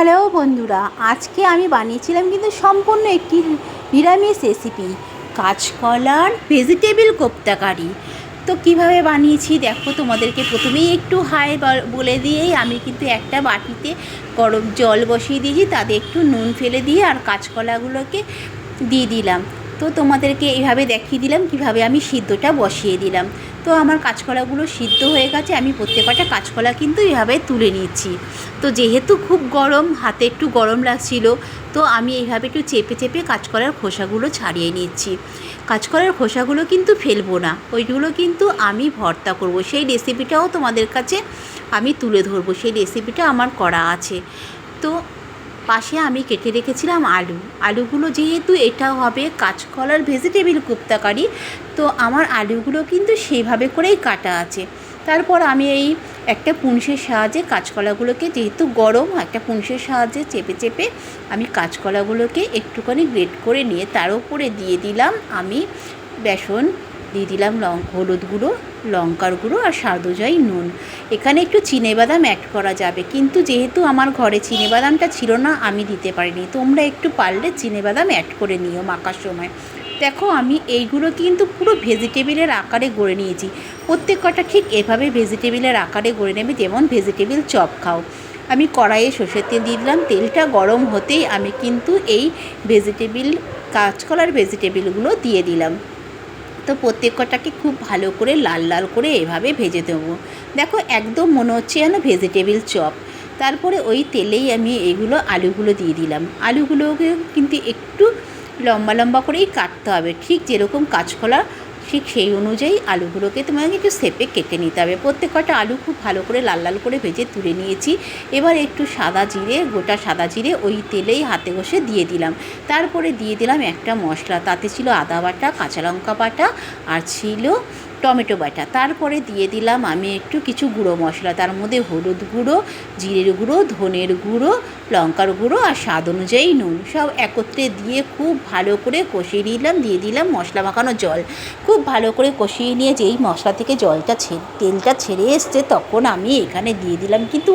Hello বন্ধুরা, আজকে আমি বানিয়েছিলাম কিন্তু সম্পূর্ণ একটি নিরামিষ রেসিপি, কাঁচকলার ভেজিটেবল কোপ্তা কারি। তো কীভাবে বানিয়েছি দেখো, তোমাদেরকে প্রথমেই একটু হাই বলে দিয়েই আমি কিন্তু একটা বাটিতে গরম জল বসিয়ে দিয়েছি, তাতে একটু নুন ফেলে দিয়ে আর কাঁচকলাগুলোকে দিয়ে দিলাম। তো তোমাদেরকে এইভাবে দেখিয়ে দিলাম কিভাবে আমি সিদ্ধটা বসিয়ে দিলাম। তো আমার কাঁচকলাগুলো সিদ্ধ হয়ে গেছে, আমি প্রত্যেকটা কাঁচকলা কিন্তু এইভাবে তুলে নিচ্ছি। তো যেহেতু খুব গরম, হাতে একটু গরম লাগছিল, তো আমি এইভাবে একটু চেপে চেপে কাঁচকলার খোসাগুলো ছাড়িয়ে নিচ্ছি। কাঁচকলার খোসাগুলো কিন্তু ফেলবো না, ওইগুলো কিন্তু আমি ভর্তা করব। সেই রেসিপিটাও তোমাদের কাছে আমি তুলে ধরবো, সেই রেসিপিটা আমার করা আছে। তো পাশে আমি কেটে রেখেছিলাম আলুগুলো, যেহেতু এটা হবে কাঁচকলার ভেজিটেবল কোপ্তা কারি, তো আমার আলুগুলো কিন্তু সেইভাবে করেই কাটা আছে। তারপর আমি এই একটা পুঁনসের সাহায্যে কাঁচকলাগুলোকে, যেহেতু গরম, একটা পুঁনসের সাহায্যে চেপে চেপে আমি কাঁচকলাগুলোকে একটুখানি গ্রেট করে নিয়ে তার উপরে দিয়ে দিলাম আমি বেসন, দিয়ে দিলাম হলুদ গুঁড়ো, লঙ্কার গুঁড়ো আর স্বাদ অনুযায়ী নুন। এখানে একটু চিনেবাদাম অ্যাড করা যাবে, কিন্তু যেহেতু আমার ঘরে চিনেবাদামটা ছিল না, আমি দিতে পারিনি। তোমরা একটু পারলে চিনেবাদাম অ্যাড করে নিও মাখার সময়। দেখো, আমি এইগুলো কিন্তু পুরো ভেজিটেবিলের আকারে গড়ে নিয়েছি। প্রত্যেক কটা ঠিক এভাবে ভেজিটেবিলের আকারে গড়ে নেবে, যেমন ভেজিটেবিল চপ খাও। আমি কড়াইয়ে সর্ষের তেল দিয়ে দিলাম, তেলটা গরম হতেই আমি কিন্তু এই কাঁচকলার ভেজিটেবিলগুলো দিয়ে দিলাম। তো প্রত্যেক কটাকে খুব ভালো করে লাল লাল করে এভাবে ভেজে দেবো। দেখো, একদম মনে হচ্ছে যেন ভেজিটেবিল চপ। তারপরে ওই তেলেই আমি এইগুলো আলুগুলো দিয়ে দিলাম। আলুগুলোকে কিন্তু একটু লম্বা লম্বা করেই কাটতে হবে, ঠিক যেরকম কাঁচকলা ঠিক সেই অনুযায়ী আলুগুলোকে তোমাকে একটু শেপে কেটে নিতে হবে। প্রত্যেক কটা আলু খুব ভালো করে লাল লাল করে ভেজে তুলে নিয়েছি। এবার একটু গোটা সাদা জিরে ওই তেলেই হাতে ঘষে দিয়ে দিলাম। তারপরে দিয়ে দিলাম একটা মশলা, তাতে ছিল আদা বাটা, কাঁচা লঙ্কা বাটা আর ছিল টমেটো বাটা। তারপরে দিয়ে দিলাম আমি একটু কিছু গুঁড়ো মশলা, তার মধ্যে হলুদ গুঁড়ো, জিরের গুঁড়ো, ধনের গুঁড়ো, লঙ্কার গুঁড়ো আর স্বাদ অনুযায়ী নুন, সব একত্রে দিয়ে খুব ভালো করে কষিয়ে নিলাম। দিয়ে দিলাম মশলা মাখানো জল। খুব ভালো করে কষিয়ে নিয়ে যেই মশলা থেকে তেলটা ছেড়ে এসছে, তখন আমি এখানে দিয়ে দিলাম কিন্তু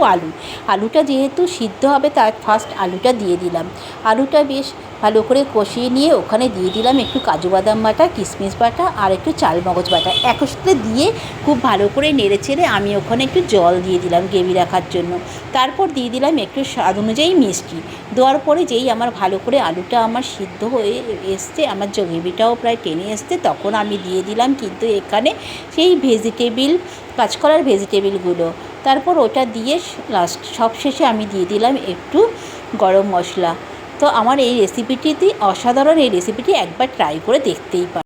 আলুটা যেহেতু সিদ্ধ হবে, তার ফার্স্ট আলুটা দিয়ে দিলাম। আলুটা বেশ ভালো করে কষিয়ে নিয়ে ওখানে দিয়ে দিলাম একটু কাজু বাদাম বাটা, কিশমিশ বাটা আর একটু চালমগজ বাটা, একসাথে দিয়ে খুব ভালো করে নেড়ে চেড়ে আমি ওখানে একটু জল দিয়ে দিলাম গ্রেভি রাখার জন্য। তারপর দিয়ে দিলাম একটু স্বাদ অনুযায়ী মিষ্টি। দেওয়ার পরে যেই আমার ভালো করে আলুটা আমার সিদ্ধ হয়ে এসছে, আমার গ্রেভিটাও প্রায় টেনে এসছে, তখন আমি দিয়ে দিলাম কিন্তু এখানে সেই কাঁচকলার ভেজিটেবিলগুলো। তারপর ওটা দিয়ে সবশেষে আমি দিয়ে দিলাম একটু গরম মশলা। তো আমার এই রেসিপিটি অসাধারণ, এই রেসিপিটি একবার ট্রাই করে দেখতেই পারো।